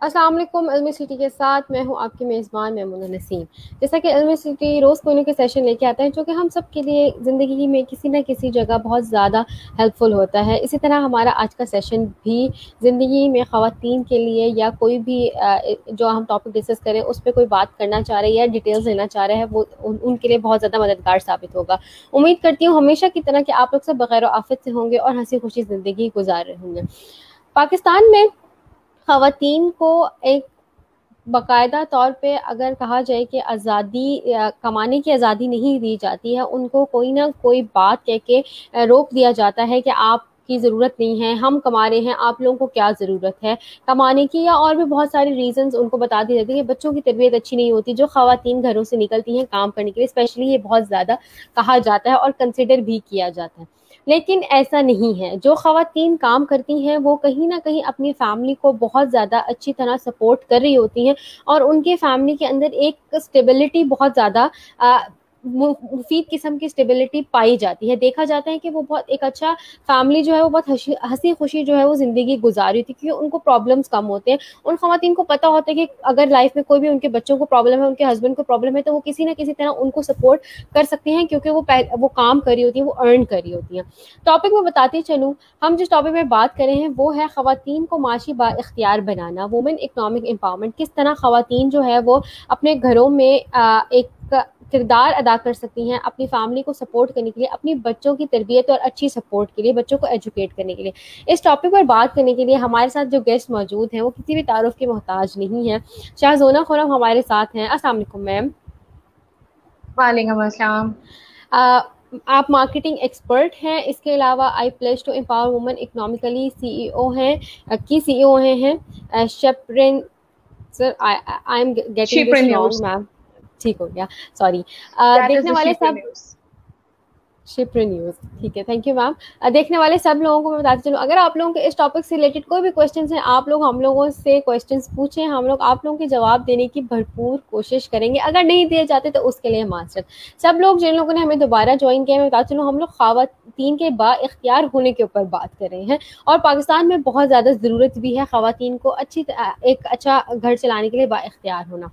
अस्सलाम वालेकुम। इल्मी सिटी के साथ मैं हूं आपकी मेज़बान मैमूना नसीम। जैसा कि इल्मी सिटी रोज़ कोई ना कोई सेशन लेके आता है जो कि हम सब के लिए ज़िंदगी में किसी न किसी जगह बहुत ज़्यादा हेल्पफुल होता है। इसी तरह हमारा आज का सेशन भी ज़िंदगी में ख़वातीन के लिए या कोई भी जो हम टॉपिक डिस्कस करें उस पे कोई बात करना चाह रहे हैं या डिटेल्स लेना चाह रहे हैं वो उनके लिए बहुत ज़्यादा मददगार साबित होगा। उम्मीद करती हूँ हमेशा की तरह कि आप लोग सब बग़ैर आफ़त से होंगे और हँसी खुशी ज़िंदगी गुजार रहे होंगे। पाकिस्तान में ख़वातीन को एक बाकायदा तौर पे अगर कहा जाए कि आज़ादी कमाने की आज़ादी नहीं दी जाती है, उनको कोई ना कोई बात कह के रोक दिया जाता है कि आपकी ज़रूरत नहीं है, हम कमा रहे हैं, आप लोगों को क्या ज़रूरत है कमाने की, या और भी बहुत सारे रीज़न्स उनको बता दी जाती है। बच्चों की तरबियत अच्छी नहीं होती, जो ख़वातीन घरों से निकलती हैं काम करने के लिए, स्पेशली ये बहुत ज़्यादा कहा जाता है और कंसिडर भी किया जाता है। लेकिन ऐसा नहीं है। जो ख़वातीन काम करती हैं वो कहीं न कहीं अपनी फ़ैमिली को बहुत ज़्यादा अच्छी तरह सपोर्ट कर रही होती हैं और उनके फ़ैमिली के अंदर एक स्टेबिलिटी बहुत ज़्यादा अ, मुफ़ीद किस्म की स्टेबिलिटी पाई जाती है। देखा जाता है कि वो बहुत एक अच्छा फ़ैमिली जो है वो बहुत हँसी-खुशी जो है वो ज़िंदगी गुज़ार रही थी, क्योंकि उनको प्रॉब्लम्स कम होते हैं। उन ख़वातीन को पता होता है कि अगर लाइफ़ में कोई भी उनके बच्चों को प्रॉब्लम है, उनके हस्बैंड को प्रॉब्लम है, तो वो किसी न किसी तरह उनको सपोर्ट कर सकती हैं, क्योंकि वो काम कर रही होती हैं, वो अर्न कर रही होती हैं। टॉपिक मैं बताती चलूँ, हम जिस टॉपिक में बात कर रहे हैं वो है ख़वातीन को माशी बाइख्तियार बनाना, वुमेन इकोनॉमिक एम्पावरमेंट। किस तरह ख़वातीन जो है वो अपने घरों में एक किरदार अदा कर सकती हैं अपनी फैमिली को सपोर्ट करने के लिए, अपनी बच्चों की तरबियत और अच्छी सपोर्ट के लिए, बच्चों को एजुकेट करने के लिए। इस टॉपिक पर बात करने के लिए हमारे साथ जो गेस्ट मौजूद हैं वो किसी भी तारुफ के मोहताज नहीं है। शाहज़ोना खुरम हमारे साथ हैं। अस्सलाम वालेकुम मैम। वालेकुम अस्सलाम। अ, आप मार्केटिंग एक्सपर्ट हैं, इसके अलावा I pledge to empower women economically CEO हैं, की सीईओ हैं शेप्रेन। Sir I am getting this Shepreneurs. Wrong ma'am. ठीक हो गया, सॉरी। दैट इज देखने द वाले सब शिप्रन्यूर्स। शिप्र न्यूज़, ठीक है, थैंक यू मैम। देखने वाले सब लोगों को मैं बताती चलूँ, अगर आप लोगों के इस टॉपिक से रिलेटेड कोई भी क्वेश्चंस हैं, आप लोग हम लोगों से क्वेश्चंस पूछें, हम लोग आप लोगों के जवाब देने की भरपूर कोशिश करेंगे। अगर नहीं दिए जाते तो उसके लिए मास्टर सब लोग जिन लोगों ने हमें दोबारा ज्वाइन किया, मैं बताती चलूँ हम लोग ख़वातीन के बाइख्तियार होने के ऊपर बात कर रहे हैं और पाकिस्तान में बहुत ज़्यादा ज़रूरत भी है ख़वातीन को एक अच्छा घर चलाने के लिए बाइख्तियार होना।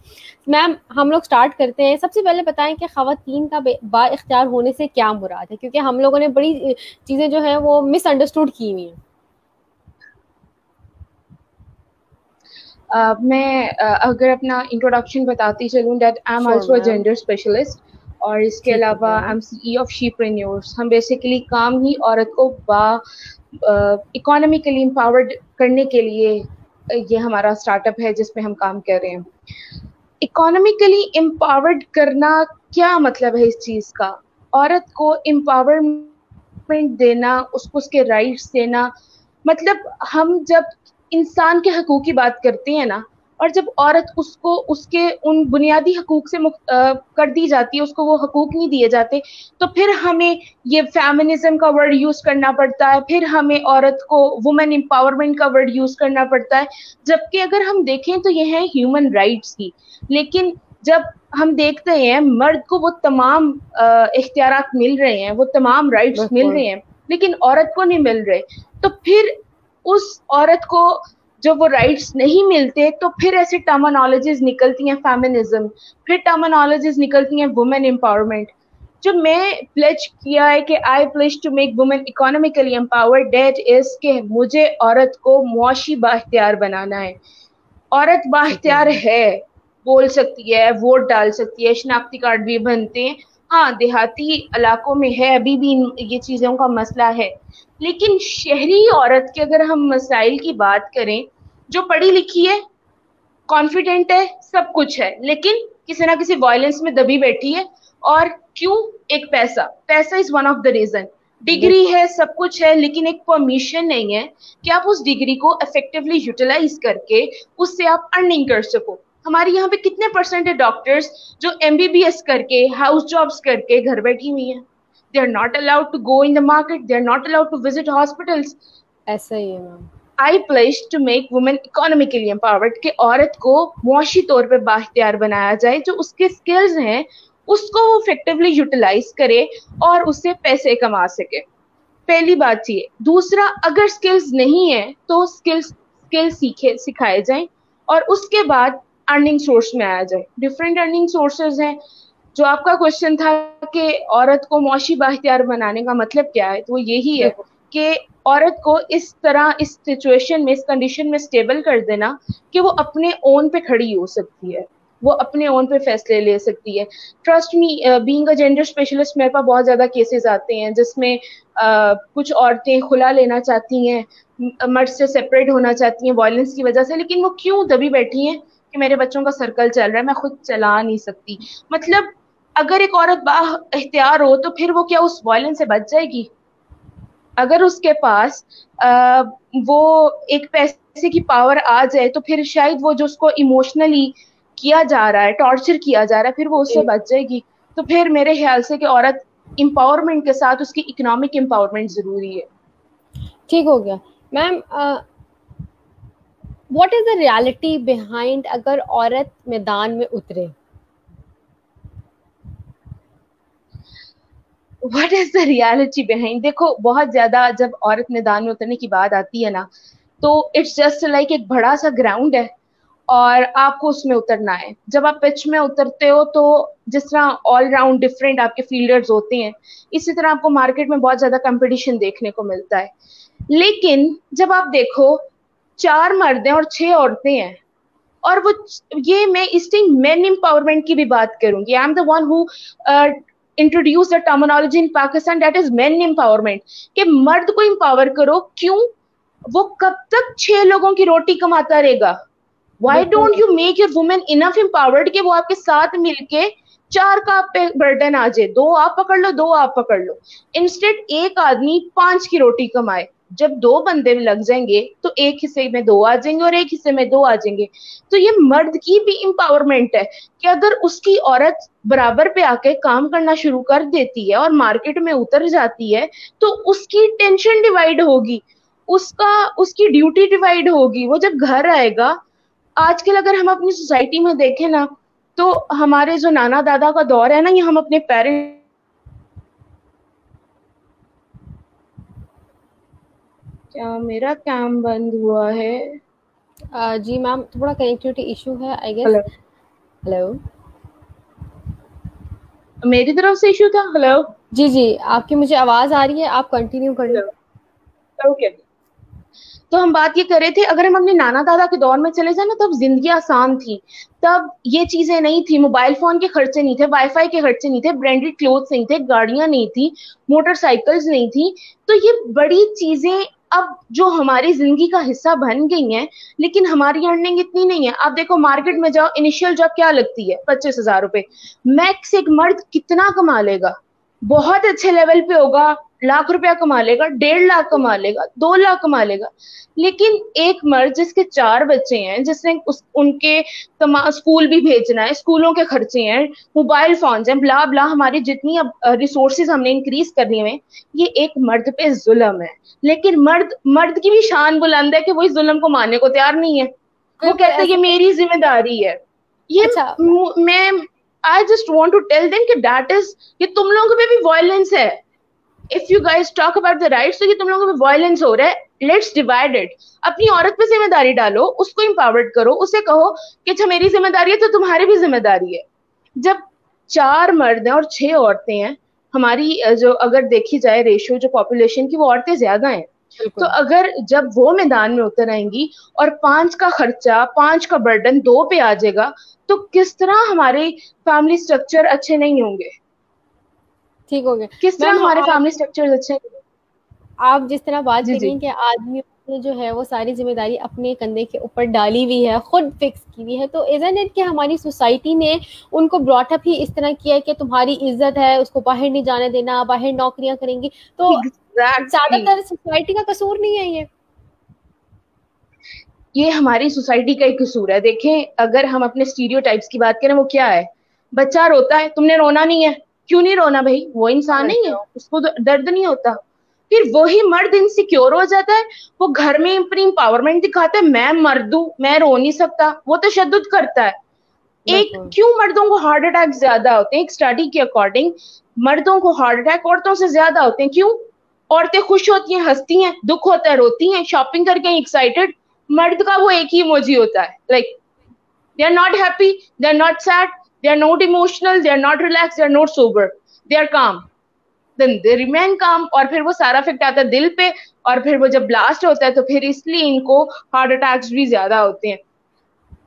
मैम हम लोग स्टार्ट करते हैं। सबसे पहले बताएं कि ख़वातीन का बाइख्तियार होने से क्या मुराद है, क्योंकि हम लोगों ने बड़ी चीज़ें जो है वो मिसअंडरस्टूड की हुई हैं। मैं अगर अपना इंट्रोडक्शन बताती चलूँ, that I am sure also a ma'am. Gender specialist. और इसके ठीक हो अलावा आई गया। Am CE of Shepreneurs. हम बेसिकली काम ही औरत को बा इकोनॉमिकली एम्पावर्ड करने के लिए ये हमारा स्टार्टअप है जिसमें हम काम कर रहे हैं। इकोनॉमिकली एम्पावर्ड करना क्या मतलब है इस चीज का? औरत को एम्पावरमेंट देना, उसको उसके राइट्स देना। मतलब हम जब इंसान के हकूक की बात करते हैं ना, और जब औरत उसको उसके उन बुनियादी हकूक से कर दी जाती है, उसको वो हकूक नहीं दिए जाते, तो फिर हमें ये फेमिनिज्म का वर्ड यूज करना पड़ता है, फिर हमें औरत को वुमेन एम्पावरमेंट का वर्ड यूज करना पड़ता है। जबकि अगर हम देखें तो ये है ह्यूमन राइट्स की। लेकिन जब हम देखते हैं मर्द को वो तमाम इख्तियारात मिल रहे हैं, वो तमाम राइट्स मिल बिल्कुल। रहे हैं, लेकिन औरत को नहीं मिल रहे, तो फिर उस औरत को जब वो राइट्स नहीं मिलते, तो फिर ऐसी टर्मिनोलॉजीज निकलती हैं फेमिनिज्म, फिर टर्मिनोलॉजीज निकलती हैं वुमेन एम्पावरमेंट। जो मैं प्लेज किया है कि I pledge to make women economically empowered, that is के मुझे औरत को मुआशी बाख्तियार बनाना है। औरत ठीक है बाख्तियार मैम। है, बोल सकती है, वोट डाल सकती है, शनाख्ती कार्ड भी बनते हैं। हाँ, देहाती इलाकों में है अभी भी ये चीजों का मसला है। लेकिन शहरी औरत के अगर हम मसाइल की बात करें, जो पढ़ी लिखी है, कॉन्फिडेंट है, सब कुछ है, लेकिन किसी ना किसी वायलेंस में दबी बैठी है। और क्यों? एक पैसा, पैसा is one of the reason. Degree बिल्कुल। है, सब कुछ है, लेकिन एक परमिशन नहीं है कि आप उस डिग्री को इफेक्टिवली यूटिलाइज करके उससे आप अर्निंग कर सको। हमारे यहाँ पे कितने परसेंट है डॉक्टर्स जो एमबीबीएस करके, हाउस जॉब्स करके घर बैठी हुई हैं? They are not allowed to go in the market, they are not allowed to visit hospitals. ऐसा ही है ma'am. I pledge to make women economically empowered, कि औरत को मुआशी तौर पे बाख्तियार बनाया जाए, जो उसके स्किल्स हैं उसको वो इफेक्टिवली यूटिलाइज करे और उससे पैसे कमा सके। पहली बात ये। दूसरा, अगर स्किल्स नहीं है तो स्किल्स स्किल्स सीखे सिखाए जाएं। और उसके बाद अर्निंग सोर्स में आया जाए। डिफरेंट अर्निंग सोर्सेज हैं। जो आपका क्वेश्चन था कि औरत को मौशी बाइख्तियार बनाने का मतलब क्या है, तो वो यही है कि औरत को इस तरह, इस सिचुएशन में, इस कंडीशन में स्टेबल कर देना कि वो अपने ओन पे खड़ी हो सकती है, वो अपने ओन पे फैसले ले सकती है। Trust me, being a gender specialist, मेरे पास बहुत ज्यादा केसेस आते हैं जिसमें कुछ औरतें खुला लेना चाहती हैं, मर्द से सेपरेट होना चाहती हैं वायलेंस की वजह से, लेकिन वो क्यों दबी बैठी हैं कि मेरे बच्चों का सर्कल चल रहा है, मैं खुद चला नहीं सकती। मतलब अगर एक औरत बाइख्तियार हो तो फिर वो क्या उस वायलेंस से बच जाएगी? अगर उसके पास वो एक पैसे की पावर आ जाए तो फिर शायद वो जो उसको इमोशनली किया जा रहा है, टॉर्चर किया जा रहा है, फिर वो उससे बच जाएगी। तो फिर मेरे ख्याल से कि औरत एम्पावरमेंट के साथ उसकी इकोनॉमिक एम्पावरमेंट जरूरी है। ठीक हो गया ma'am. What is the reality behind अगर औरत मैदान में उतरे? What is the reality behind? देखो, बहुत ज्यादा जब औरत मैदान में उतरने की बात आती है ना, तो इट्स जस्ट लाइक एक बड़ा सा ग्राउंड है और आपको उसमें उतरना है। जब आप पिच में उतरते हो तो जिस तरह ऑल राउंड डिफरेंट आपके फील्डर्स होते हैं, इसी तरह आपको मार्केट में बहुत ज्यादा कंपटीशन देखने को मिलता है। लेकिन जब आप देखो, 4 मर्द हैं और 6 औरतें हैं, और वो, ये मैं इस टाइम मेन एम्पावरमेंट की भी बात करूंगी। I am the one who introduce the terminology in Pakistan, that is main empowerment. कि मर्द को एम्पावर करो। क्यों? वो कब तक 6 लोगों की रोटी कमाता रहेगा? Why don't you make your women enough empowered कि वो आपके साथ मिलके 4 का आप पे बर्डन आ जाए, 2 आप पकड़ लो, 2 आप पकड़ लो। इंस्टेड एक आदमी 5 की रोटी कमाए। जब 2 बंदे लग जाएंगे तो एक हिस्से में 2 आ जाएंगे और एक हिस्से में 2 आ जाएंगे। तो ये मर्द की भी एम्पावरमेंट है कि अगर उसकी औरत बराबर पे आके काम करना शुरू कर देती है और मार्केट में उतर जाती है, तो उसकी टेंशन डिवाइड होगी, उसका उसकी ड्यूटी डिवाइड होगी। वो जब घर आएगा, आजकल अगर हम अपनी सोसाइटी में देखें ना, तो हमारे जो नाना दादा का दौर है ना, ये हम अपने पेरेंट्स। क्या मेरा काम बंद हुआ है? जी मैम, थोड़ा कनेक्टिविटी इशू है आई गेस। Hello, hello. मेरी तरफ से इशू था। हेलो। जी जी, आपकी मुझे आवाज आ रही है, आप कंटिन्यू करिए। ओके। तो हम बात ये कर रहे थे, अगर हम अपने नाना दादा के दौर में चले जाए ना, तब जिंदगी आसान थी। तब ये चीजें नहीं थी, मोबाइल फोन के खर्चे नहीं थे, वाईफाई के खर्चे नहीं थे, ब्रांडेड क्लोथ्स नहीं थे, गाड़ियां नहीं थी, मोटरसाइकिल्स नहीं थी। तो ये बड़ी चीजें अब जो हमारी जिंदगी का हिस्सा बन गई हैं, लेकिन हमारी अर्निंग इतनी नहीं है। आप देखो, मार्केट में जाओ, इनिशियल जॉब क्या लगती है? 25,000 रुपए। मैक्स एक मर्द कितना कमा लेगा? बहुत अच्छे लेवल पे होगा, लाख रुपया कमा लेगा, 1.5 लाख कमा लेगा, 2 लाख कमा लेगा। लेकिन एक मर्द जिसके 4 बच्चे हैं, जिसने उनके स्कूल भी भेजना है, स्कूलों के खर्चे हैं, मोबाइल फोन हैं, ब्ला ब्ला, हमारी जितनी अब रिसोर्सेज हमने इंक्रीज करनी है, ये एक मर्द पे जुल्म है। लेकिन मर्द मर्द की भी शान बुलंद है कि वो इस जुल्म को मानने को तैयार नहीं है। वो कहते हैं ये मेरी जिम्मेदारी है। ये अच्छा, मैं I just want to tell them कि दैट इज, ये तुम लोगों पे भी वायलेंस है। If you guys talk about the rights, तो ये तुम लोगों पे वायलेंस हो रहा है। Let's divide it. अपनी औरत पे जिम्मेदारी डालो, उसको एम्पावर्ड करो, उसे कहो कि अच्छा मेरी जिम्मेदारी है तो तुम्हारी भी जिम्मेदारी है। जब 4 मर्द हैं और 6 औरतें हैं, हमारी जो अगर देखी जाए रेशियो जो पॉपुलेशन की, वो औरतें ज्यादा हैं। तो अगर जब वो मैदान में उतर आएंगी और 5 का खर्चा, 5 का बर्डन 2 पे आ जाएगा, तो किस तरह हमारे फैमिली स्ट्रक्चर अच्छे नहीं होंगे? ठीक हो गया किस तरह मैम। हमारे फैमिली स्ट्रक्चर अच्छे? आप जिस तरह बात जी कर रही जी। हैं कि आदमियों ने जो है वो सारी जिम्मेदारी अपने कंधे के ऊपर डाली हुई है, खुद फिक्स की हुई है, तो इज़न्ट इट कि हमारी सोसाइटी ने उनको ब्रॉटअप ही इस तरह किया है कि तुम्हारी इज्जत है, उसको बाहर नहीं जाने देना, बाहर नौकरियां करेंगी। तो Exactly. ज्यादातर सोसाइटी का कसूर नहीं है ये हमारी सोसाइटी का ही कसूर है। देखें, अगर हम अपने स्टीरियोटाइप्स की बात करें, वो क्या है? बच्चा रोता है, तुमने रोना नहीं है। क्यों नहीं रोना भाई? वो इंसान नहीं है, उसको दर्द नहीं होता। फिर वही मर्द इनसिक्योर हो जाता है, वो घर में अपनी पावरमेंट दिखाता है, मैं मर्द हूं, मैं रो नहीं सकता, वो तशद्दुद करता है। एक, बिल्कुल। क्यों मर्दों को हार्ट अटैक ज्यादा होते हैं? एक स्टडी के अकॉर्डिंग मर्दों को हार्ट अटैक औरतों से ज्यादा होते हैं। क्यों? औरतें खुश होती हैं, हंसती हैं, दुख होता है रोती हैं, शॉपिंग करके एक्साइटेड। मर्द का वो एक ही इमोजी होता है, like They are not happy, they are not sad, they are not emotional, they are not relaxed, they are not sober, they are calm. Then they remain calm, और फिर वो सारा इफेक्ट आता है दिल पे, और फिर वो जब ब्लास्ट होता है तो फिर इसलिए इनको हार्ट अटैक्स भी ज्यादा होते हैं.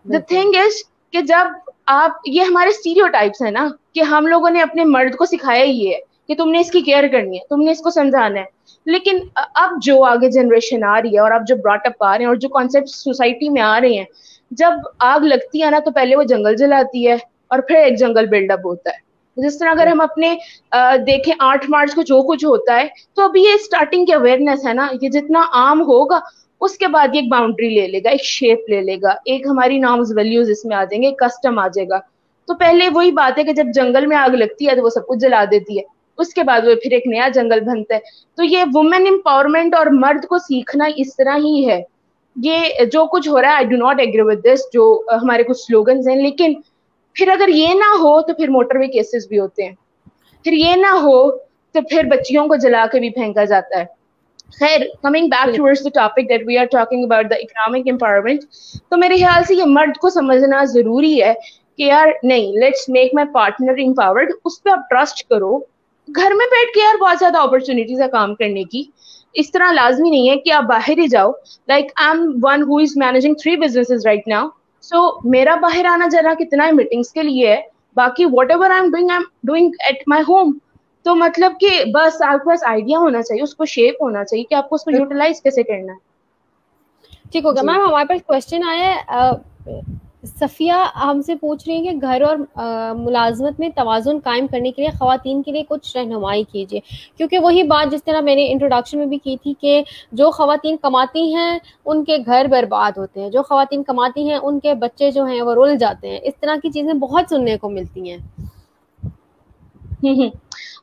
द थिंग इज कि जब आप, ये हमारे स्टीरियोटाइप्स है ना, कि हम लोगों ने अपने मर्द को सिखाया ही है कि तुमने इसकी केयर करनी है, तुमने इसको समझाना है. लेकिन अब जो आगे जनरेशन आ रही है और अब जो ब्रॉटअप आ रहे हैं और जो कॉन्सेप्ट सोसाइटी में आ रहे हैं, जब आग लगती है ना तो पहले वो जंगल जलाती है और फिर एक जंगल बिल्डअप होता है. जिस तरह अगर हम अपने देखें 8 मार्च को जो कुछ होता है, तो अभी ये स्टार्टिंग की अवेयरनेस है ना, ये जितना आम होगा उसके बाद ये एक बाउंड्री ले लेगा, एक शेप ले लेगा, एक हमारी नॉर्म्स वैल्यूज इसमें आ जाएंगे, कस्टम आ जाएगा. तो पहले वही बात है कि जब जंगल में आग लगती है तो वो सब कुछ जला देती है, उसके बाद वो फिर एक नया जंगल बनता है. तो ये वुमेन एम्पावरमेंट और मर्द को सीखना इस तरह ही है. ये जो कुछ हो रहा है, I do not agree with this, जो हमारे कुछ स्लोगन्स हैं, लेकिन फिर अगर ये ना हो तो फिर मोटरवे केसेस भी होते हैं, फिर ये ना हो तो फिर बच्चियों को जला के भी फेंका जाता है. खैर, coming back towards the topic that we are talking about the economic empowerment, तो मेरे ख्याल से ये मर्द को समझना जरूरी है कि यार नहीं, let's make my partner empowered, उस पर आप ट्रस्ट करो. घर में बैठ के यार बहुत ज्यादा अपॉर्चुनिटीज है काम करने की, इस तरह लाजमी नहीं है कि आप बाहर ही जाओ. Like I am one who is managing 3 businesses right now, so मेरा बाहर आना जरा कितना है मीटिंग्स के लिए है, बाकी what ever I am doing at my home. तो मतलब कि बस आपके पास आइडिया होना चाहिए, उसको शेप होना चाहिए कि आपको उसको यूटिलाइज कैसे करना है. ठीक होगा मैम. हमारे पास क्वेश्चन आया है, सफिया हमसे पूछ रही है कि घर और मुलाजमत में तवाज़ुन कायम करने के लिए ख़वातीन के लिए कुछ रहनुमाई कीजिए, क्योंकि वही बात जिस तरह मैंने इंट्रोडक्शन में भी की थी कि जो ख़वातीन कमाती हैं उनके घर बर्बाद होते हैं, जो ख़वातीन कमाती हैं उनके बच्चे जो हैं वो रुल जाते हैं. इस तरह की चीज़ें बहुत सुनने को मिलती हैं.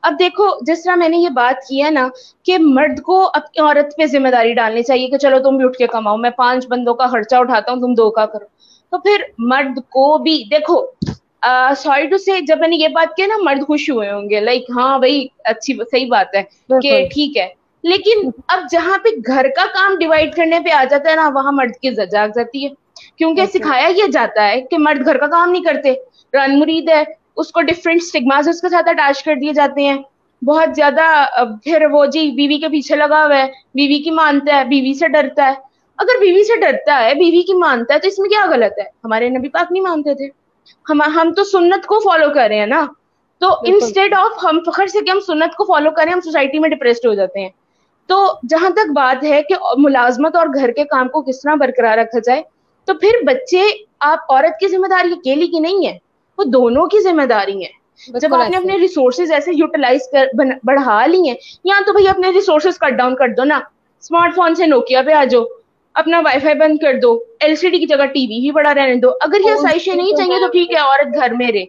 अब देखो, जिस तरह मैंने ये बात की है ना कि मर्द को अपनी औरत पे जिम्मेदारी डालनी चाहिए कि चलो तुम भी उठ के कमाओ, मैं 5 बंदों का खर्चा उठाता हूँ, तुम 2 का करो. तो फिर मर्द को भी देखो, सॉरी टू से, जब मैंने ये बात की ना, मर्द खुश हुए होंगे, लाइक हाँ भाई अच्छी सही बात है कि ठीक है. लेकिन अब जहाँ पे घर का काम डिवाइड करने पे आ जाता है ना, वहां मर्द की इज्जत जाग जाती है, क्योंकि सिखाया ये जाता है कि मर्द घर का काम नहीं करते, रन मुरीद है, उसको डिफरेंट स्टिग्मास उसके साथ अटैच कर दिए जाते हैं बहुत ज्यादा. फिर वो जी बीवी के पीछे लगा हुआ है, बीवी की मानता है, बीवी से डरता है. अगर बीवी से डरता है, बीवी की मानता है, तो इसमें क्या गलत है? हमारे नबी पाक नहीं मानते थे, हम तो सुन्नत को फॉलो कर रहे हैं ना. तो इंस्टेड ऑफ हम फखर से कि हम सुन्नत को फॉलो करें, हम सोसाइटी में डिप्रेस्ड हो जाते हैं. तो जहां तक बात है कि मुलाजमत और घर के काम को किस तरह बरकरार रखा जाए, तो फिर बच्चे, आप औरत की जिम्मेदारी अकेली की नहीं है, वो दोनों की जिम्मेदारी है. जब आपने अपने रिसोर्सेज ऐसे यूटिलाइज कर बढ़ा ली हैं, या तो भाई अपने रिसोर्सेज कट डाउन कर दो ना, स्मार्टफोन से नोकिया पे आ जाओ, अपना वाईफाई बंद कर दो, एलसीडी की जगह टीवी ही बड़ा रहने दो. अगर ये आसाइशें नहीं चाहिए तो ठीक है, औरत घर में रहे.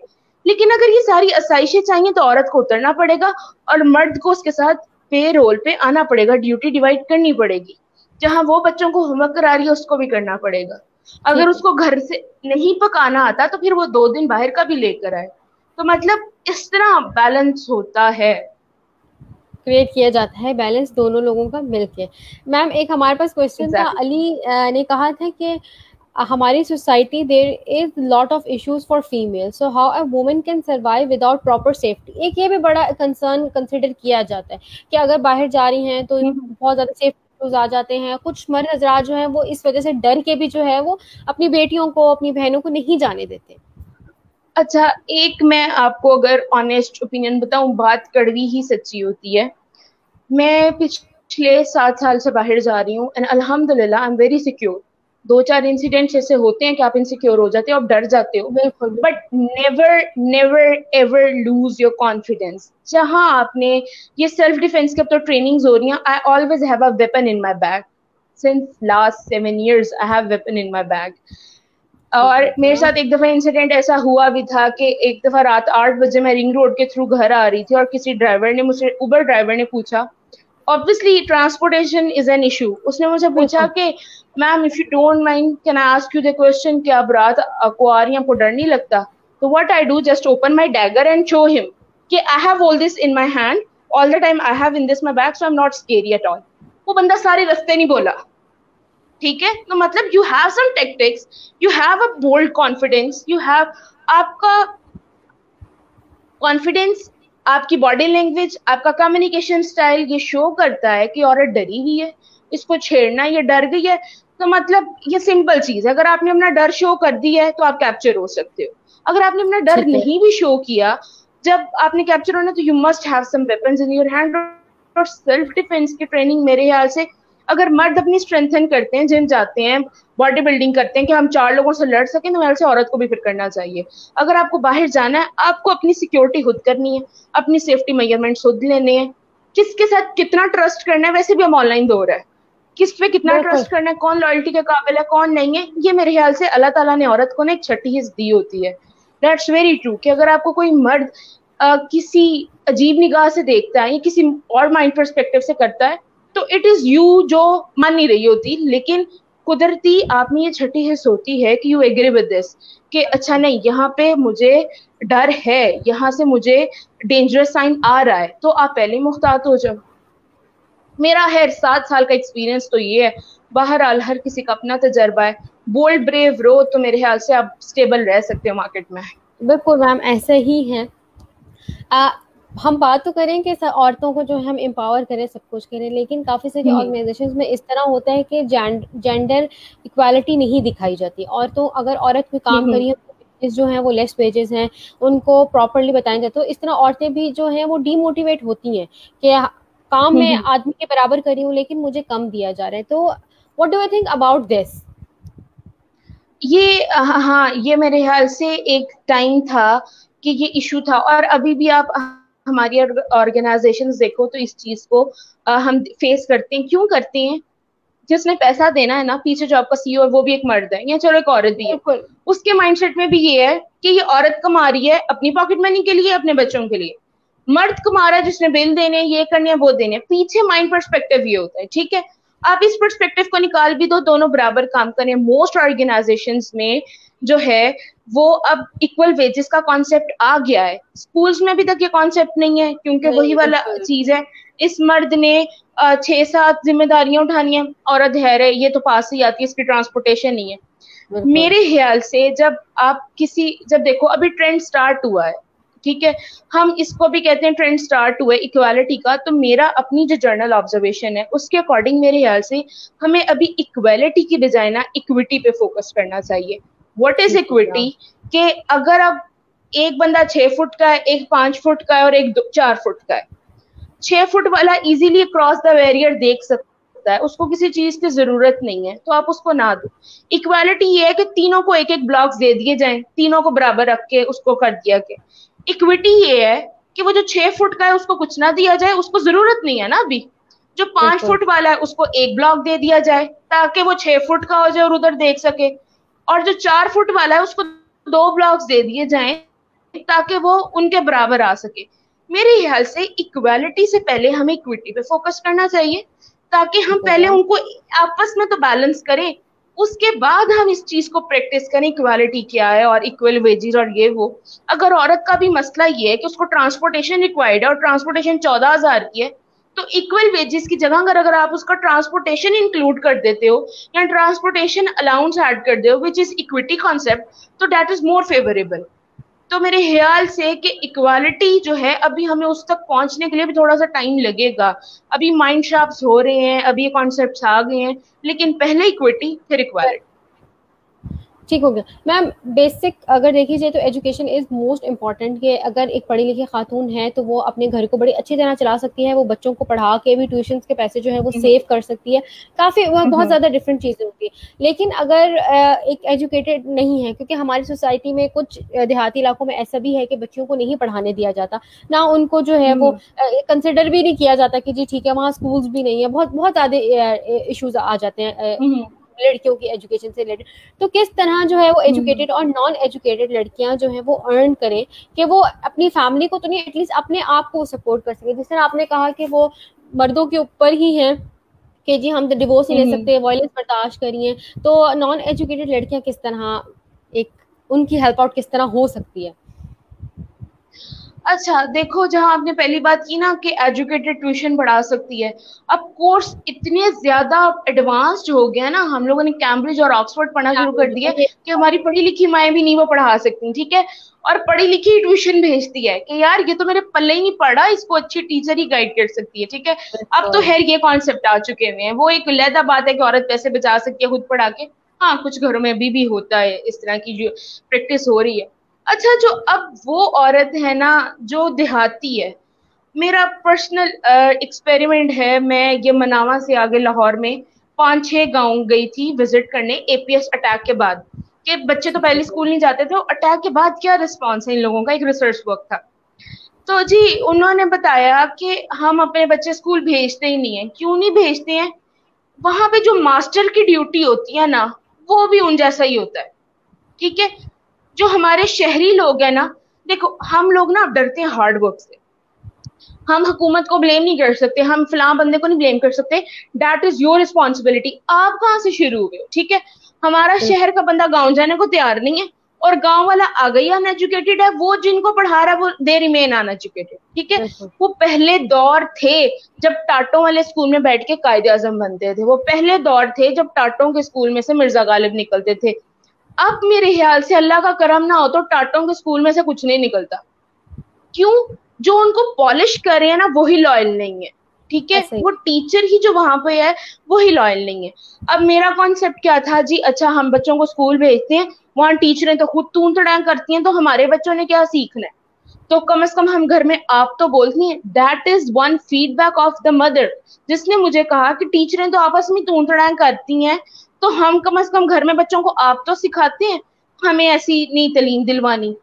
लेकिन अगर ये सारी आसाइशें चाहिए तो औरत को उतरना पड़ेगा और मर्द को उसके साथ पे रोल पे आना पड़ेगा, ड्यूटी डिवाइड करनी पड़ेगी. जहां वो बच्चों को होमवर्क करा रही है उसको भी करना पड़ेगा. अगर उसको घर से नहीं पकाना आता तो फिर वो 2 दिन बाहर का भी लेकर आए. तो मतलब इस तरह बैलेंस होता है, क्रिएट किया जाता है बैलेंस दोनों लोगों का मिलके. मैम एक हमारे पास क्वेश्चन था, अली ने कहा था कि हमारी society there is lot of issues for female, so how a woman can survive without proper safety. एक ये भी बड़ा कंसर्न कंसिडर किया जाता है कि अगर बाहर जा रही हैं तो बहुत ज्यादा सेफ्टी इश्यूज आ जाते हैं. कुछ मर्द हजरात जो हैं वो इस वजह से डर के भी जो है वो अपनी बेटियों को, अपनी बहनों को नहीं जाने देते. अच्छा, एक मैं आपको अगर ऑनेस्ट ओपिनियन बताऊं, बात कड़वी ही सच्ची होती है. मैं पिछले 7 साल से बाहर जा रही हूँ एंड अल्हम्दुलिल्लाह I am very secure. 2-4 incidents ऐसे होते हैं कि आप इनसिक्योर हो जाते हो, आप डर जाते हो, but never never ever lose your confidence. जहां आपने ये सेल्फ डिफेंस की अब तो ट्रेनिंग्स हो रही हैं, I always have a weapon in my bag. Since last 7 years I have weapon in my bag. और मेरे साथ एक दफा इंसिडेंट ऐसा हुआ भी था कि एक दफा रात 8 बजे मैं रिंग रोड के थ्रू घर आ रही थी और किसी ड्राइवर ने मुझसे, उबर ड्राइवर ने पूछा, obviously transportation is an issue, उसने मुझे पूछा कि ma'am if you don't mind can I ask you the question कि आप रात को आ रही हैं, आपको डर नहीं लगता? तो what I do, just open my dagger and show him कि I have all this in my hand, all the time I have in this my bag, so I am not scary at all. वो बंदा सारे रास्ते नहीं बोला, ठीक है, तो मतलब you have some tactics, you have a bold confidence, you have, आपका कॉन्फिडेंस, आपकी बॉडी लैंग्वेज, आपका कम्युनिकेशन स्टाइल ये शो करता है कि औरत डरी हुई है, इसको छेड़ना, ये डर गई है। तो मतलब ये सिंपल चीज है, अगर आपने अपना डर शो कर दिया है तो आप कैप्चर हो सकते हो। अगर आपने अपना डर ठीक है। नहीं भी शो किया, जब आपने कैप्चर होना, तो you must have some weapons in your hand. और सेल्फ डिफेंस की ट्रेनिंग मेरे ख्याल से अगर मर्द अपनी स्ट्रेंथन करते हैं, जिम जाते हैं, बॉडी बिल्डिंग करते हैं कि हम 4 लोगों से लड़ सकें, तो मेरे से औरत को भी फिर करना चाहिए। अगर आपको बाहर जाना है, आपको अपनी सिक्योरिटी खुद करनी है, अपनी सेफ्टी मेजरमेंट्स खुद लेने हैं। किसके साथ कितना ट्रस्ट करना है, वैसे भी हम ऑनलाइन दौर है, किस पे कितना बिल्कुल ट्रस्ट करना है, कौन लॉयल्टी के काबिल है, कौन नहीं है, ये मेरे ख्याल से अल्लाह ताला ने औरत को ना एक छठी हिस्स दी होती है। दैट्स वेरी ट्रू कि अगर आपको कोई मर्द किसी अजीब निगाह से देखता है या किसी और माइंड पर्सपेक्टिव से करता है, तो इट इज यू जो मान नहीं रही होती, लेकिन कुदरती आप में ये छठी हिस्स होती है कि यू एग्री विद दिस, कि अच्छा नहीं, यहाँ पे मुझे डर है, यहाँ से मुझे डेंजरस साइन आ रहा है, तो आप पहले मुख्तात हो जाओ। मेरा है 7 साल का एक्सपीरियंस तो ये है। बहरहाल हर किसी का अपना तजर्बा है। बोल्ड ब्रेव रो, तो मेरे ख्याल से आप स्टेबल रह सकते हो मार्केट में। बिल्कुल मैम, ऐसे ही है। हम बात तो करें कि औरतों को जो है हम एम्पावर करें, सब कुछ करें, लेकिन काफ़ी सारी ऑर्गेनाइजेशंस में इस तरह होता है कि जेंडर इक्वालिटी नहीं दिखाई जाती। औरतों, अगर औरत कोई काम करी है, जो है वो लेस वेजेस हैं, उनको प्रॉपरली बताया जाए, तो इस तरह औरतें भी जो हैं वो डीमोटिवेट होती हैं कि काम में आदमी के बराबर करी हूँ लेकिन मुझे कम दिया जा रहा है। तो what do I think about this? ये हाँ, ये मेरे ख्याल से एक टाइम था कि ये इशू था, और अभी भी आप हमारी ऑर्गेनाइजेशंस देखो तो इस चीज को हम फेस करते हैं। क्यों करते हैं? जिसने पैसा देना है ना, पीछे जो आपका सीईओ है वो भी एक मर्द है, या चलो एक औरत भी है, बिल्कुल उसके माइंडसेट में भी ये है कि ये औरत कमा रही है अपनी पॉकेट मनी के लिए, अपने बच्चों के लिए, मर्द कमा रहा है जिसने बिल देने, ये करने हैं, वो देने। पीछे माइंड पर्सपेक्टिव ये होता है, ठीक है। आप इस पर्सपेक्टिव को निकाल भी दो, दोनों बराबर काम करें। मोस्ट ऑर्गेनाइजेशंस में जो है वो अब इक्वल वेजेस का कॉन्सेप्ट आ गया है। स्कूल्स में अभी तक ये कॉन्सेप्ट नहीं है, क्योंकि वही नहीं, वाला बिल्कुल चीज है, इस मर्द ने 6-7 जिम्मेदारियां उठानी है, औरत है ये तो पास ही आती है, इसकी ट्रांसपोर्टेशन नहीं है। बिल्कुल। मेरे ख्याल से जब देखो अभी ट्रेंड स्टार्ट हुआ है, ठीक है, हम इसको भी कहते हैं ट्रेंड स्टार्ट हुआ है इक्वालिटी का, तो मेरा अपनी जो जर्नल ऑब्जर्वेशन है उसके अकॉर्डिंग मेरे ख्याल से हमें अभी इक्वालिटी की बजाय ना इक्विटी पे फोकस करना चाहिए। What is equity? कि अगर अब एक बंदा 6 फुट का है, एक 5 फुट का है, और एक 4 फुट का है, 6 फुट वाला इजीली क्रॉस द बैरियर देख सकता है, उसको किसी चीज की जरूरत नहीं है, तो आप उसको ना दो। इक्वालिटी ये है कि तीनों को एक एक ब्लॉक्स दे दिए जाएं, तीनों को बराबर रख के उसको कर दिया गया। इक्विटी ये है कि वो जो 6 फुट का है उसको कुछ ना दिया जाए, उसको जरूरत नहीं है ना अभी। जो 5 फुट वाला है उसको एक ब्लॉक दे दिया जाए ताकि वो 6 फुट का हो जाए और उधर देख सके, और जो 4 फुट वाला है उसको 2 ब्लॉक्स दे दिए जाएं ताकि वो उनके बराबर आ सके। मेरे ख्याल से इक्वालिटी से पहले हमें इक्विटी पे फोकस करना चाहिए, ताकि हम पहले उनको आपस में तो बैलेंस करें, उसके बाद हम इस चीज को प्रैक्टिस करें इक्वालिटी क्या है और इक्वल वेजेस और ये वो। अगर औरत का भी मसला ये है कि उसको ट्रांसपोर्टेशन रिक्वायर्ड है और ट्रांसपोर्टेशन 14,000 की है, तो इक्वल वेजेस की जगह अगर आप उसका ट्रांसपोर्टेशन इंक्लूड कर देते हो या ट्रांसपोर्टेशन अलाउंस ऐड कर दे हो, विच इज इक्विटी कॉन्सेप्ट, तो दैट इज मोर फेवरेबल। तो मेरे ख्याल से कि इक्वालिटी जो है अभी हमें उस तक पहुंचने के लिए भी थोड़ा सा टाइम लगेगा। अभी माइंड शार्प्स हो रहे हैं, अभी ये कॉन्सेप्ट्स आ गए हैं, लेकिन पहले इक्विटी फिर इक्वालिटी। ठीक हो गया मैम। बेसिक अगर देखी जाए तो एजुकेशन इज मोस्ट इम्पॉर्टेंट। कि अगर एक पढ़ी लिखी खातून है तो वो अपने घर को बड़ी अच्छी तरह चला सकती है, वो बच्चों को पढ़ा के भी ट्यूशन के पैसे जो है वो सेव कर सकती है, काफ़ी बहुत ज़्यादा डिफरेंट चीज़ें होती है। लेकिन अगर एक एजुकेटेड नहीं है, क्योंकि हमारी सोसाइटी में कुछ देहाती इलाकों में ऐसा भी है कि बच्चियों को नहीं पढ़ाने दिया जाता, ना उनको जो है वो कंसिडर भी नहीं किया जाता कि जी ठीक है वहाँ स्कूल्स भी नहीं है, बहुत बहुत ज़्यादा इश्यूज आ जाते हैं लड़कियों की एजुकेशन से रिलेटेड। तो किस तरह जो है वो एजुकेटेड और नॉन एजुकेटेड लड़कियां जो है वो अर्न करें कि वो अपनी फैमिली को तो नहीं, एटलीस्ट अपने आप को सपोर्ट कर सके। जिस तरह आपने कहा कि वो मर्दों के ऊपर ही है कि जी हम तो डिवोर्स नहीं ले सकते, वायलेंस बर्दाश्त करिए, तो नॉन एजुकेटेड लड़कियां किस तरह एक उनकी हेल्प आउट किस तरह हो सकती है? अच्छा देखो, जहां आपने पहली बात की ना कि एजुकेटेड ट्यूशन पढ़ा सकती है, अब कोर्स इतने ज्यादा एडवांस्ड हो गया ना, हम लोगों ने कैम्ब्रिज और ऑक्सफोर्ड पढ़ना क्या शुरू हो कर गया दिया ये। कि हमारी पढ़ी लिखी माएँ भी नहीं वो पढ़ा सकती, ठीक है। और पढ़ी लिखी ट्यूशन भेजती है कि यार ये तो मेरे पल्ले ही नहीं पड़ा, इसको अच्छी टीचर ही गाइड कर सकती है, ठीक है। अब तो बिल्कुल। खैर ये कॉन्सेप्ट आ चुके हुए हैं, वो एक अलहदा बात है कि औरत पैसे बचा सकती है खुद पढ़ा के। हाँ, कुछ घरों में अभी भी होता है इस तरह की जो प्रैक्टिस हो रही है। अच्छा, जो अब वो औरत है ना जो देहाती है, मेरा पर्सनल एक्सपेरिमेंट है, मैं ये मनावा से आगे लाहौर में 5-6 गांव गई थी विजिट करने एपीएस अटैक के बाद, कि बच्चे तो ठीक है पहले स्कूल नहीं जाते थे, अटैक के बाद क्या रिस्पॉन्स है इन लोगों का, एक रिसर्च वर्क था। तो जी उन्होंने बताया कि हम अपने बच्चे स्कूल भेजते ही नहीं है। क्यों नहीं भेजते हैं? वहां पे जो मास्टर की ड्यूटी होती है ना, वो भी उन जैसा ही होता है, ठीक है। जो हमारे शहरी लोग हैं ना, देखो हम लोग ना डरते हैं हार्ड वर्क से, हम हुकूमत को ब्लेम नहीं कर सकते, हम फलां बंदे को नहीं ब्लेम कर सकते, दैट इज योर रिस्पॉन्सिबिलिटी। आप कहाँ से शुरू हुए हो, ठीक है। हमारा शहर का बंदा गांव जाने को तैयार नहीं है, और गांव वाला आ गई अनएजुकेटेड है, वो जिनको पढ़ा रहा है वो दे रिमेन अनएजुकेटेड, ठीक है। बिल्कुल। वो पहले दौर थे जब टाटों वाले स्कूल में बैठ के कायदे आजम बनते थे, वो पहले दौर थे जब टाटों के स्कूल में से मिर्जा गालिब निकलते थे। अब मेरे ख्याल से अल्लाह का करम ना हो तो टाटों के स्कूल में से कुछ नहीं निकलता। क्यों? जो उनको पॉलिश कर रहे हैं ना वही लॉयल नहीं है, ठीक है। ऐसे ही। वो टीचर ही जो वहां पे है वही लॉयल नहीं है। अब मेरा कॉन्सेप्ट क्या था जी, अच्छा हम बच्चों को स्कूल भेजते हैं, वहां टीचरें तो खुद तून तड़ाक करती हैं, तो हमारे बच्चों ने क्या सीखना है? तो कम से कम हम घर में आप तो बोलती हैं। That is one feedback of the mother, जिसने मुझे कहा कि टीचरें तो आपस में तून तड़ाक करती हैं, तो हम कम से कम घर में बच्चों को आप तो सिखाते हैं, हमें ऐसी नहीं तलीम दिलवानी।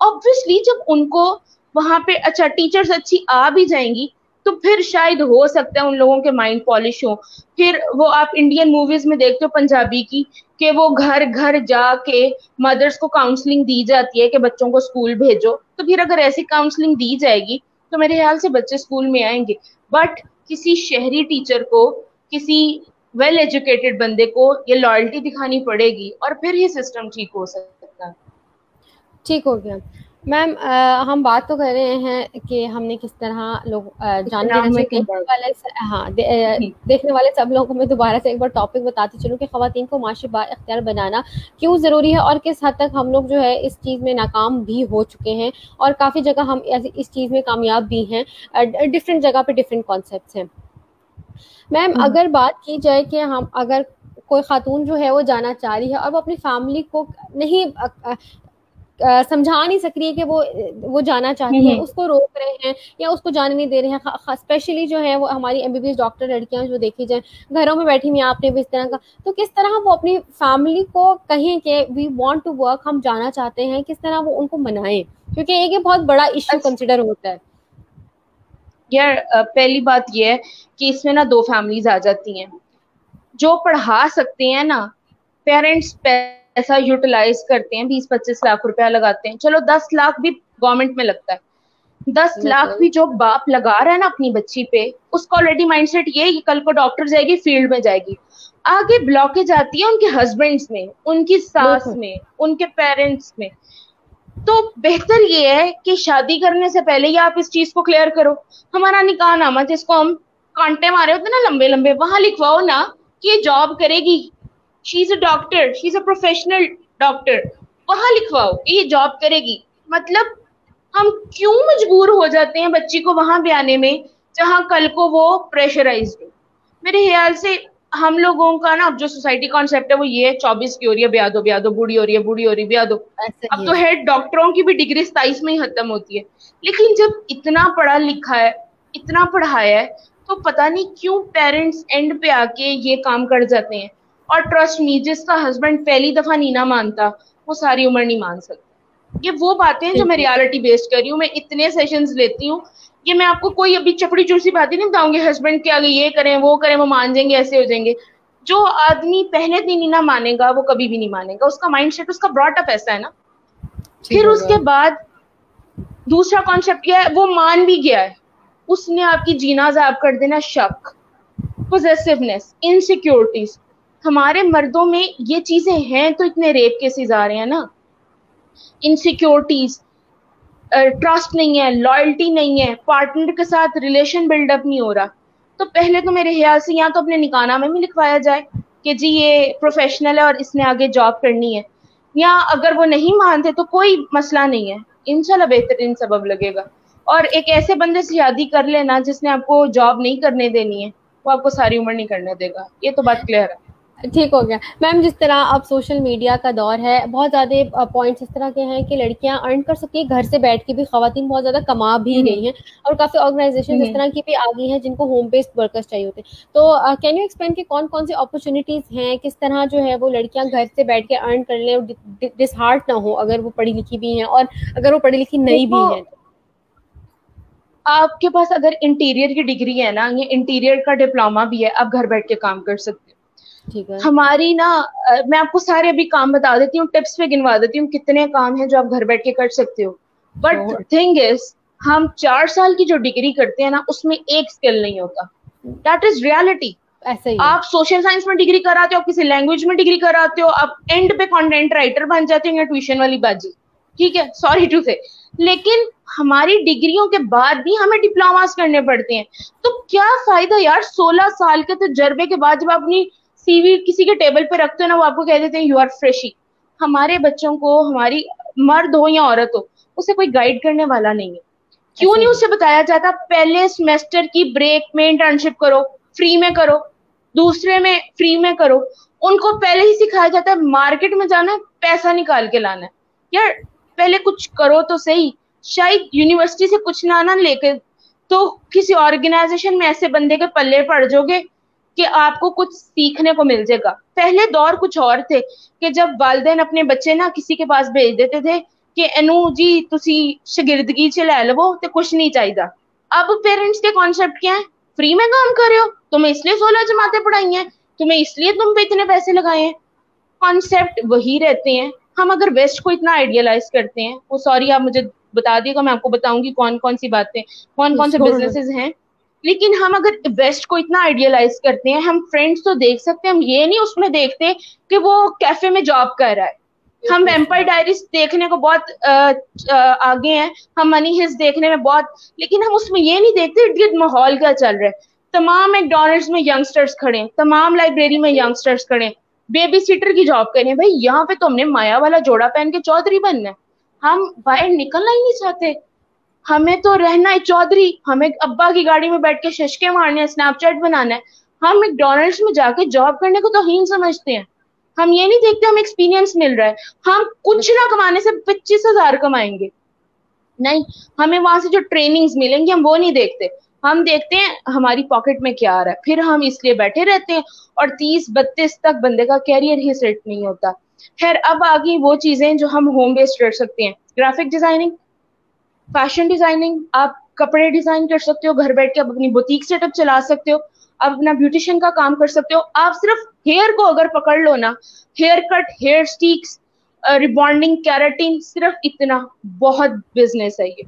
ऑब्वियसली जब उनको वहां पे अच्छा टीचर्स अच्छी आ भी जाएंगी, तो फिर शायद हो सकता है उन लोगों के माइंड पॉलिश हो। फिर वो आप इंडियन मूवीज में देखते हो पंजाबी की, कि वो घर घर जाके मदर्स को काउंसलिंग दी जाती है कि बच्चों को स्कूल भेजो। तो फिर अगर ऐसी काउंसलिंग दी जाएगी तो मेरे ख्याल से बच्चे स्कूल में आएंगे। बट किसी शहरी टीचर को, किसी वेल एजुकेटेड बंदे को ये लॉयल्टी दिखानी पड़ेगी, और फिर ही सिस्टम ठीक हो सकता है। ठीक हो गया। मैम, हम बात तो कर रहे हैं कि हमने किस तरह लोग जाने देना चाहिए इकोनॉमिक देखने वाले हाँ जी। देखने वाले सब लोगों को मैं दोबारा से एक बार टॉपिक बताती चलूँ कि ख़वातीन को माशी बाइख्तियार बनाना क्यों ज़रूरी है और किस हद तक हम लोग जो है इस चीज़ में नाकाम भी हो चुके हैं और काफ़ी जगह हम इस चीज़ में कामयाब भी हैं। डिफरेंट जगह पे डिफरेंट कॉन्सेप्ट हैं। मैम, अगर बात की जाए कि हम अगर कोई खातून जो है वो जाना चाह रही है और वो अपनी फैमिली को नहीं समझा नहीं सक रही है कि वो जाना चाहती है, उसको रोक रहे हैं या उसको जाने नहीं दे रहे हैं। स्पेशली जो है वो हमारी एमबीबीएस डॉक्टर लड़कियां जो देखी जाए घरों में बैठी हुई हैं, आपने भी इस तरह का, तो किस तरह वो अपनी फैमिली को कहें कि वी वांट टू वर्क, हम जाना चाहते हैं, किस तरह वो उनको मनाएं, क्योंकि एक ये बहुत बड़ा इश्यू अच्छा कंसिडर होता है। यार, पहली बात यह है कि इसमें ना दो फैमिलीज आ जाती हैं। जो पढ़ा सकते हैं ना, पेरेंट्स पैसा यूटिलाइज करते हैं, 20-25 लाख रुपया लगाते हैं, चलो 10 लाख भी गवर्नमेंट में लगता है। 10 लाख बिल्कुल। भी जो बाप लगा रहा है ना अपनी बच्ची पे, उसका ऑलरेडी माइंडसेट ये है कि कल को डॉक्टर जाएगी, फील्ड में जाएगी। आगे ब्लॉकेज आती है उनके हस्बैंड्स में, उनकी सास बिल्कुल। में, उनके पेरेंट्स में। तो बेहतर ये है कि शादी करने से पहले ही आप इस चीज को क्लियर करो। हमारा निकाह नामा जिसको हम कांटे मारे होते हैं ना लंबे लंबे, वहां लिखवाओ ना कि ये जॉब करेगी, she is a doctor, she is a professional doctor. वहां लिखवाओ कि ये जॉब करेगी। मतलब हम क्यों मजबूर हो जाते हैं बच्ची को वहां भी आने में जहां कल को वो प्रेशराइज्ड हो? मेरे ख्याल से हम लोगों का ना अब जो सोसाइटी कॉन्सेप्ट है वो ये है, 24 की हो रही है ब्याह दो, ब्याह दो, बूढ़ी हो रही है, बूढ़ी हो रही है ब्याह दो। ऐसा अब ही तो है। है डॉक्टरों की भी डिग्री 27 में ही खत्म होती है। लेकिन जब इतना पढ़ा लिखा है, इतना पढ़ाया है, तो पता नहीं क्यों पेरेंट्स एंड पे आके ये काम कर जाते हैं। और ट्रस्ट मी, जिसका हस्बैंड पहली दफा नहीं ना मानता, वो सारी उम्र नहीं मान सकता। ये वो बातें हैं जो मैं बिल्कुल। रियलिटी बेस्ड कर रही हूँ, मैं इतने सेशंस लेती हूँ। ये मैं आपको कोई अभी चपड़ी चुरसी बातें नहीं बताऊंगी, हस्बैंड के आगे ये करें वो करें वो मान जाएंगे, ऐसे हो जाएंगे। जो आदमी पहले दिन ही ना मानेगा वो कभी भी नहीं मानेगा, उसका माइंडसेट, उसका ब्रॉट अप ऐसा है ना। ठीक फिर हो उसके गया। बाद दूसरा कॉन्सेप्ट क्या है, वो मान भी गया है, उसने आपकी जीना ज़ाब कर देना। शक, पोजेसिवनेस, इनसिक्योरिटीज। हमारे मर्दों में ये चीजें हैं तो इतने रेप केसेस आ रहे हैं ना। इनसिक्योरिटीज, ट्रस्ट नहीं है, लॉयल्टी नहीं है, पार्टनर के साथ रिलेशन बिल्डअप नहीं हो रहा, तो पहले तो मेरे ख्याल से या तो अपने निकाहनामे में लिखवाया जाए कि जी ये प्रोफेशनल है और इसने आगे जॉब करनी है, या अगर वो नहीं मानते तो कोई मसला नहीं है, इंशाल्लाह बेहतरीन सबब लगेगा। और एक ऐसे बंदे से शादी कर लेना जिसने आपको जॉब नहीं करने देनी है, वो आपको सारी उम्र नहीं करने देगा, ये तो बात क्लियर है। ठीक हो गया मैम। जिस तरह अब सोशल मीडिया का दौर है, बहुत ज़्यादा पॉइंट्स इस तरह के हैं कि लड़कियां अर्न कर सकती है, घर से बैठ के भी खवातीन बहुत ज़्यादा कमा भी रही हैं, और काफ़ी ऑर्गेनाइजेशन इस तरह की भी आ गई हैं जिनको होम बेस्ड वर्कर्स चाहिए होते हैं। तो कैन यू एक्सप्लेन कि कौन कौन सी अपॉर्चुनिटीज़ हैं, किस तरह जो है वो लड़कियां घर से बैठ के अर्न कर लें और डिसहार्ट ना हो अगर वो पढ़ी लिखी भी हैं, और अगर वो पढ़ी लिखी नहीं भी हैं? आपके पास अगर इंटीरियर की डिग्री है ना, ये इंटीरियर का डिप्लोमा भी है, आप घर बैठ के काम कर सकते हो। ठीक है। हमारी ना मैं आपको सारे अभी काम बता देती हूँ, टिप्स पे गिनवा देती हूँ कितने काम हैं जो आप घर बैठ के कर सकते हो। बट थिंग इज, हम 4 साल की जो डिग्री करते हैं ना, उसमें एक स्किल नहीं होता। That is reality. ऐसा ही आप सोशल साइंस में डिग्री कराते हो, किसी लैंग्वेज में डिग्री कराते हो, आप एंड पे कंटेंट राइटर बन जाते हो या ट्यूशन वाली बाजी, ठीक है, सॉरी टू से। लेकिन हमारी डिग्रियों के बाद भी हमें डिप्लोमास करने पड़ते हैं, तो क्या फायदा यार 16 साल के तजर्बे के बाद जब आप अपनी सीवी किसी के टेबल पे रखते हो ना, वो आपको कह देते हैं यू आर फ्रेशी। हमारे बच्चों को, हमारी मर्द हो या औरत हो, उसे कोई गाइड करने वाला नहीं है। क्यों नहीं उसे बताया जाता पहले सेमेस्टर की ब्रेक में इंटर्नशिप करो, फ्री में करो, दूसरे में फ्री में करो। उनको पहले ही सिखाया जाता है मार्केट में जाना है, पैसा निकाल के लाना है। यार पहले कुछ करो तो सही। शायद यूनिवर्सिटी से कुछ ना लेके तो किसी ऑर्गेनाइजेशन में ऐसे बंदे के पल्ले पड़ जाओगे कि आपको कुछ सीखने को मिल जाएगा। पहले दौर कुछ और थे कि जब वालिदैन अपने बच्चे ना किसी के पास भेज देते थे कि अनु जी तुसी शागिर्दगी च लै लवो ते कुछ नहीं चाहिए। अब पेरेंट्स के कॉन्सेप्ट क्या है? फ्री में काम कर रहे हो, तुम्हें इसलिए 16 जमातें पढ़ाई हैं, तुम्हें इसलिए तुम पे इतने पैसे लगाए हैं। कॉन्सेप्ट वही रहते हैं। हम अगर वेस्ट को इतना आइडियलाइज करते हैं, वो सॉरी आप मुझे बता दिएगा, मैं आपको बताऊंगी कौन कौन सी बातें, कौन कौन से बिजनेसेस हैं। लेकिन हम अगर वेस्ट को इतना आइडियलाइज करते हैं, हम फ्रेंड्स तो देख सकते हैं, हम ये नहीं उसमें देखते कि वो कैफे में जॉब कर रहा है। हम वैम्पायर डायरीज देखने को बहुत आगे हैं, हम मनी हिस्ट देखने में बहुत, लेकिन हम उसमें ये नहीं देखते इर्द गिर्द माहौल क्या चल रहा है। तमाम मैकडोनल्ड्स में यंगस्टर्स खड़े हैं, तमाम लाइब्रेरी में यंगस्टर्स खड़े हैं, बेबी सीटर की जॉब करें। भाई यहाँ पे तो हमने माया वाला जोड़ा पहन के चौधरी बनना है, हम बाहर निकलना ही नहीं चाहते। हमें तो रहना है चौधरी, हमें अब्बा की गाड़ी में बैठ के शशके मारने हैं, स्नैपचैट बनाना है। हम मैकडोनल्ड्स में जाके जॉब करने को तो हीन समझते हैं। हम ये नहीं देखते हमें एक्सपीरियंस मिल रहा है, हम कुछ ना कमाने से 25,000 कमाएंगे, नहीं, हमें वहां से जो ट्रेनिंग्स मिलेंगी हम वो नहीं देखते। हम देखते हैं हमारी पॉकेट में क्या आ रहा है, फिर हम इसलिए बैठे रहते हैं और 30-32 तक बंदे का कैरियर ही सेट नहीं होता। खैर अब आ गई वो चीजें जो हम होम बेस्ड कर सकते हैं। ग्राफिक डिजाइनिंग, फैशन डिजाइनिंग, आप कपड़े डिजाइन कर सकते हो घर बैठ के, आप अपनी बुटीक सेटअप चला सकते हो, आप अपना ब्यूटिशियन का काम कर सकते हो। आप सिर्फ हेयर को अगर पकड़ लो ना, haircut, hair sticks, rebonding, keratin, सिर्फ इतना बहुत बिजनेस है ये।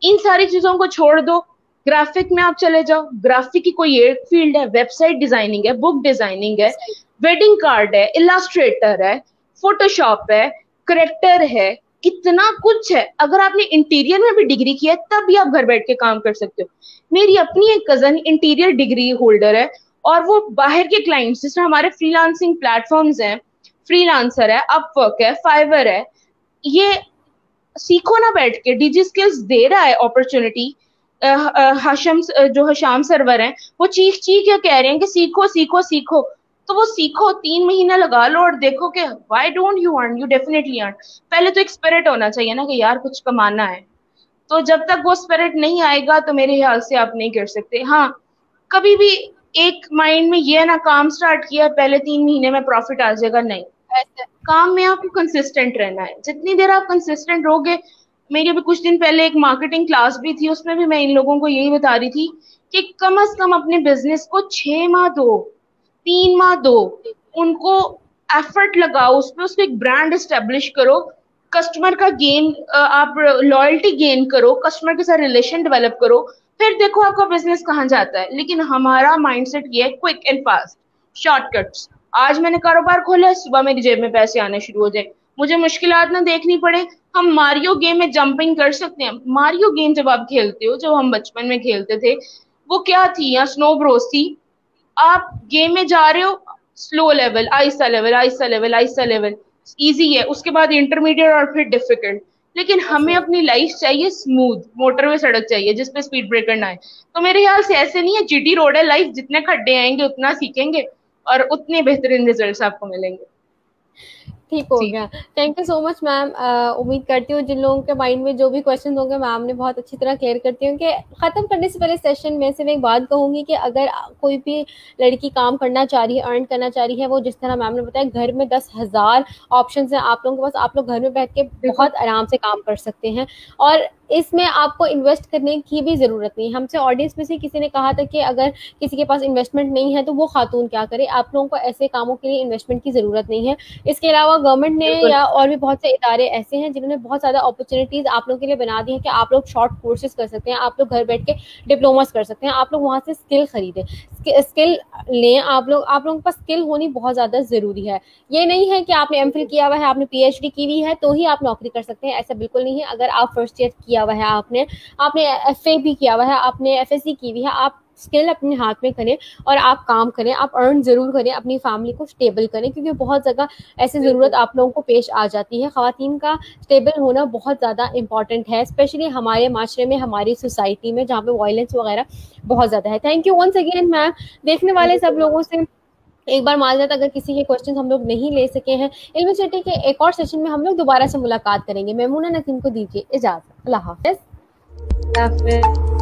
इन सारी चीजों को छोड़ दो, ग्राफिक में आप चले जाओ। ग्राफिक की कोई एक फील्ड है, वेबसाइट डिजाइनिंग है, बुक डिजाइनिंग है, वेडिंग कार्ड है, इलास्ट्रेटर है, फोटोशॉप है, करेक्टर है, कितना कुछ है। अगर आपने इंटीरियर में भी डिग्री की है तब भी आप घर बैठ के काम कर सकते हो। मेरी अपनी एक कजन इंटीरियर डिग्री होल्डर है और वो बाहर के क्लाइंट्स, जिसमें हमारे फ्रीलांसिंग प्लेटफॉर्म्स हैं, फ्रीलांसर है, अपवर्क है, फाइवर है, ये सीखो ना बैठ के। डिजी स्किल्स दे रहा है अपॉर्चुनिटी। जो हशाम सर्वर हैं वो चीख चीख के कह रहे हैं कि सीखो सीखो सीखो, तो वो सीखो, 3 महीना लगा लो और देखो कि why don't you earn, you definitely earn. पहले तो एक स्पिरिट होना चाहिए ना कि यार कुछ कमाना है, तो जब तक वो स्पिरिट नहीं आएगा तो मेरे ख्याल से आप नहीं कर सकते। हाँ, कभी भी एक माइंड में ये ना काम स्टार्ट किया पहले 3 महीने में प्रॉफिट आ जाएगा, नहीं। काम में आपको कंसिस्टेंट रहना है, जितनी देर आप कंसिस्टेंट रहोगे। मेरी अभी कुछ दिन पहले एक मार्केटिंग क्लास भी थी, उसमें भी मैं इन लोगों को यही बता रही थी कि कम से कम अपने बिजनेस को 6 माह दो, 3 माह दो, उनको एफर्ट लगाओ उस पर, उसको एक ब्रांड एस्टेब्लिश करो, कस्टमर का गेन, आप लॉयल्टी गेन करो, कस्टमर के साथ रिलेशन डेवलप करो, फिर देखो आपका बिजनेस कहाँ जाता है। लेकिन हमारा माइंडसेट ये है क्विक एंड फास्ट, शॉर्टकट्स। आज मैंने कारोबार खोला है, सुबह मेरी जेब में पैसे आने शुरू हो जाए, मुझे मुश्किलात ना देखनी पड़े। हम मारियो गेम में जंपिंग कर सकते हैं। मारियो गेम जब आप खेलते हो, जब हम बचपन में खेलते थे, वो क्या थी, या स्नो ब्रोस थी। आप गेम में जा रहे हो, स्लो लेवल, आहिस्ता लेवल, आहिस्ता लेवल, आहिस्ता लेवल, इजी है, उसके बाद इंटरमीडिएट और फिर डिफिकल्ट। लेकिन हमें अच्छा। अपनी लाइफ चाहिए स्मूथ, मोटरवे सड़क चाहिए जिसपे स्पीड ब्रेकर ना आए। तो मेरे ख्याल से ऐसे नहीं है, जीटी रोड है, लाइफ जितने खड्डे आएंगे उतना सीखेंगे और उतने बेहतरीन रिजल्ट्स आपको मिलेंगे। ठीक हो जी। गया। Thank you so much ma'am. उम्मीद करती हूँ जिन लोगों के माइंड में जो भी क्वेश्चन होंगे मैम ने बहुत अच्छी तरह क्लियर करती हूँ कि ख़त्म करने से पहले सेशन में सिर्फ एक बात कहूँगी कि अगर कोई भी लड़की काम करना चाह रही है, अर्न करना चाह रही है, वो जिस तरह मैम ने बताया घर में 10,000 ऑप्शन हैं आप लोगों के पास, आप लोग घर में बैठ के बिल्कुल। बहुत आराम से काम कर सकते हैं। और इसमें आपको इन्वेस्ट करने की भी ज़रूरत नहीं है। हमसे ऑडियंस में से किसी ने कहा था कि अगर किसी के पास इन्वेस्टमेंट नहीं है तो वो खातून क्या करे। आप लोगों को ऐसे कामों के लिए इन्वेस्टमेंट की ज़रूरत नहीं है। इसके अलावा गवर्नमेंट ने बिल्कुल। या और भी बहुत से इदारे ऐसे हैं जिन्होंने बहुत ज़्यादा अपॉर्चुनिटीज़ आप लोगों के लिए बना दी है कि आप लोग शॉर्ट कोर्सेज कर सकते हैं, आप लोग घर बैठ के डिप्लोमास कर सकते हैं, आप लोग वहाँ से स्किल खरीदें, स्किल लें। आप लोगों के पास स्किल होनी बहुत ज़्यादा ज़रूरी है। ये नहीं है कि आपने एमफिल किया हुआ है, आपने पीएचडी की हुई है तो ही आप नौकरी कर सकते हैं, ऐसा बिल्कुल नहीं है। अगर आप फर्स्ट ईयर किया हुआ है, आपने आपने एफए भी किया हुआ है, आपने एफएससी की हुई है, आप स्किल अपने हाथ में करें और आप काम करें, आप अर्न जरूर करें, अपनी फैमिली को स्टेबल करें, क्योंकि बहुत जगह ऐसी ज़रूरत बिल्कुल। आप लोगों को पेश आ जाती है। ख़वातीन का स्टेबल होना बहुत ज़्यादा इंपॉर्टेंट है, स्पेशली हमारे माशरे में, हमारी सोसाइटी में जहाँ पे वायलेंस वगैरह बहुत ज़्यादा है। Thank you once again ma'am. देखने वाले सब बिल्कुल। लोगों से एक बार माजरत अगर किसी के क्वेश्चन हम लोग नहीं ले सके हैं। इल्मी सिटी के एक और सेशन में हम लोग दोबारा से मुलाकात करेंगे। मेमूना नसीम को दीजिए इजाज़त। अल्लाह हाफ़िज़। या फिर